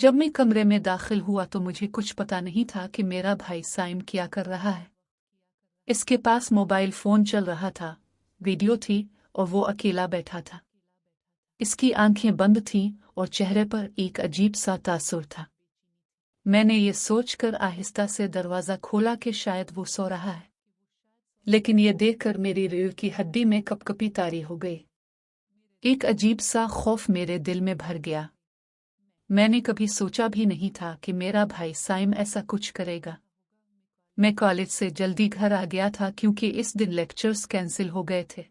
जब मैं कमरे में दाखिल हुआ तो मुझे कुछ पता नहीं था कि मेरा भाई साइम क्या कर रहा है। इसके पास मोबाइल फोन चल रहा था, वीडियो थी और वो अकेला बैठा था। इसकी आंखें बंद थीं और चेहरे पर एक अजीब सा तासुर था। मैंने ये सोचकर आहिस्ता से दरवाज़ा खोला कि शायद वो सो रहा है, लेकिन ये देखकर मेरी रीढ़ की हड्डी में कपकपी तारी हो गई। एक अजीब सा खौफ मेरे दिल में भर गया। मैंने कभी सोचा भी नहीं था कि मेरा भाई साइम ऐसा कुछ करेगा। मैं कॉलेज से जल्दी घर आ गया था क्योंकि इस दिन लेक्चर्स कैंसिल हो गए थे।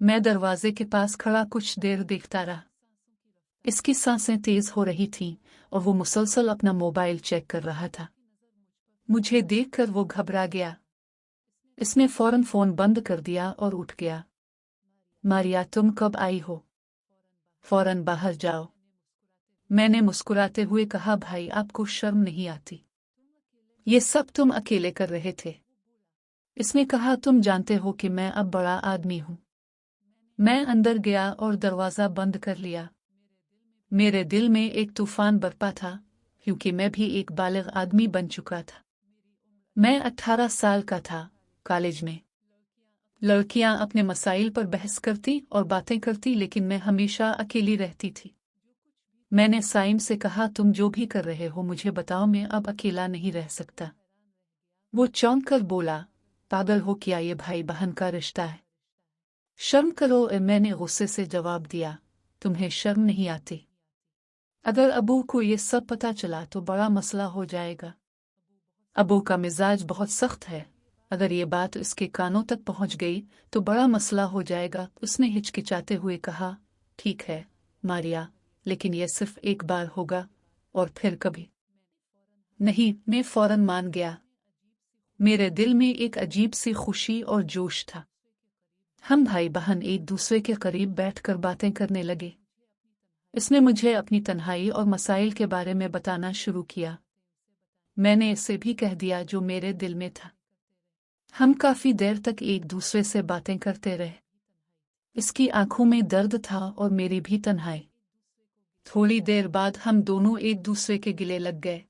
मैं दरवाजे के पास खड़ा कुछ देर देखता रहा। इसकी सांसें तेज हो रही थीं और वो मुसलसल अपना मोबाइल चेक कर रहा था। मुझे देखकर वो घबरा गया। इसने फौरन फोन बंद कर दिया और उठ गया। मारिया, तुम कब आई हो? फौरन बाहर जाओ। मैंने मुस्कुराते हुए कहा, भाई आपको शर्म नहीं आती? ये सब तुम अकेले कर रहे थे। इसने कहा, तुम जानते हो कि मैं अब बड़ा आदमी हूं। मैं अंदर गया और दरवाज़ा बंद कर लिया। मेरे दिल में एक तूफान बरपा था क्योंकि मैं भी एक बालिग आदमी बन चुका था। मैं 18 साल का था, कॉलेज में। लड़कियां अपने मसाइल पर बहस करती और बातें करती, लेकिन मैं हमेशा अकेली रहती थी। मैंने साइम से कहा, तुम जो भी कर रहे हो मुझे बताओ, मैं अब अकेला नहीं रह सकता। वो चौंक कर बोला, पागल हो क्या? ये भाई बहन का रिश्ता है, शर्म करो। मैंने गुस्से से जवाब दिया, तुम्हें शर्म नहीं आती? अगर अबू को ये सब पता चला तो बड़ा मसला हो जाएगा। अबू का मिजाज बहुत सख्त है, अगर ये बात उसके कानों तक पहुंच गई तो बड़ा मसला हो जाएगा। उसने हिचकिचाते हुए कहा, ठीक है मारिया, लेकिन यह सिर्फ एक बार होगा और फिर कभी नहीं। मैं फौरन मान गया। मेरे दिल में एक अजीब सी खुशी और जोश था। हम भाई बहन एक दूसरे के करीब बैठकर बातें करने लगे। इसने मुझे अपनी तन्हाई और मसाइल के बारे में बताना शुरू किया। मैंने इसे भी कह दिया जो मेरे दिल में था। हम काफी देर तक एक दूसरे से बातें करते रहे। इसकी आंखों में दर्द था और मेरी भी तन्हाई। थोड़ी देर बाद हम दोनों एक दूसरे के गिले लग गए।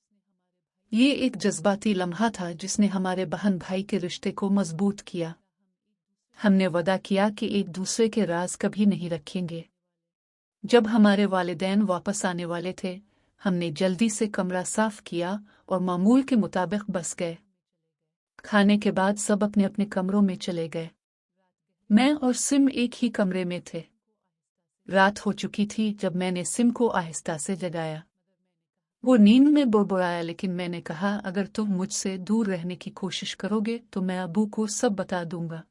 ये एक जज्बाती लम्हा था जिसने हमारे बहन भाई के रिश्ते को मजबूत किया। हमने वादा किया कि एक दूसरे के राज कभी नहीं रखेंगे। जब हमारे वालिदैन वापस आने वाले थे, हमने जल्दी से कमरा साफ किया और मामूल के मुताबिक बस गए। खाने के बाद सब अपने अपने कमरों में चले गए। मैं और सिम एक ही कमरे में थे। रात हो चुकी थी जब मैंने सिम को आहिस्ता से जगाया। वो नींद में बुड़बुड़ाया, लेकिन मैंने कहा, अगर तुम मुझसे दूर रहने की कोशिश करोगे तो मैं अबू को सब बता दूंगा।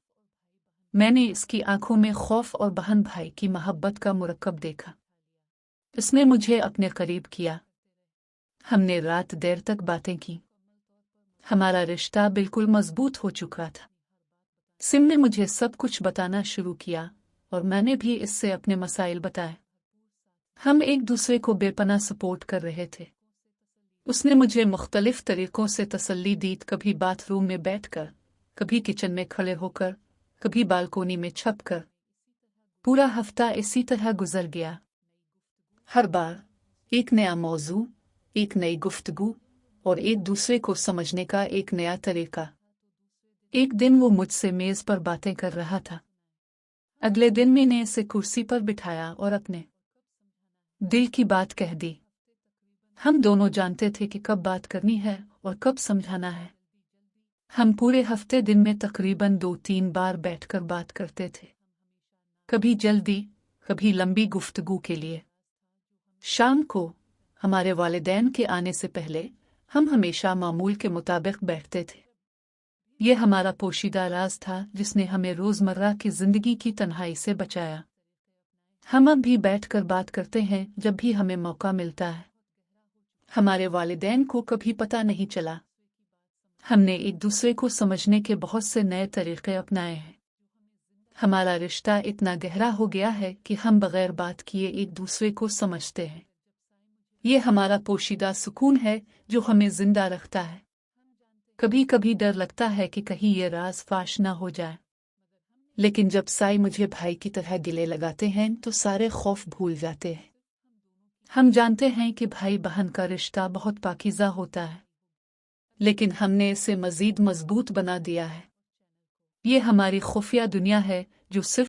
मैंने इसकी आंखों में खौफ और बहन भाई की मोहब्बत का मुरक्कब देखा। इसने मुझे अपने करीब किया। हमने रात देर तक बातें की। हमारा रिश्ता बिल्कुल मजबूत हो चुका था। सिम ने मुझे सब कुछ बताना शुरू किया और मैंने भी इससे अपने मसाइल बताए। हम एक दूसरे को बेपनाह सपोर्ट कर रहे थे। उसने मुझे मुख्तलिफ तरीकों से तसल्ली दी, कभी बाथरूम में बैठकर, कभी किचन में खड़े होकर, कभी बालकोनी में छपकर। पूरा हफ्ता इसी तरह गुजर गया। हर बार एक नया मौजू, एक नई गुफ्तगू और एक दूसरे को समझने का एक नया तरीका। एक दिन वो मुझसे मेज पर बातें कर रहा था। अगले दिन मैंने इसे कुर्सी पर बिठाया और अपने दिल की बात कह दी। हम दोनों जानते थे कि कब बात करनी है और कब समझाना है। हम पूरे हफ्ते दिन में तकरीबन 2-3 बार बैठकर बात करते थे, कभी जल्दी, कभी लंबी गुफ्तगू के लिए। शाम को हमारे वालिदैन के आने से पहले हम हमेशा मामूल के मुताबिक बैठते थे। ये हमारा पोशीदा राज था जिसने हमें रोज़मर्रा की ज़िंदगी की तन्हाई से बचाया। हम अब भी बैठकर बात करते हैं जब भी हमें मौका मिलता है। हमारे वालिदैन को कभी पता नहीं चला। हमने एक दूसरे को समझने के बहुत से नए तरीके अपनाए हैं। हमारा रिश्ता इतना गहरा हो गया है कि हम बगैर बात किए एक दूसरे को समझते हैं। ये हमारा पोशीदा सुकून है जो हमें जिंदा रखता है। कभी कभी डर लगता है कि कहीं ये राज फाश ना हो जाए, लेकिन जब साई मुझे भाई की तरह गिले लगाते हैं तो सारे खौफ भूल जाते हैं। ہم جانتے ہیں کہ بھائی بہن کا رشتہ بہت پاکیزہ ہوتا ہے، لیکن ہم نے اسے مزید مضبوط بنا دیا ہے۔ یہ ہماری خفیہ دنیا ہے جو صرف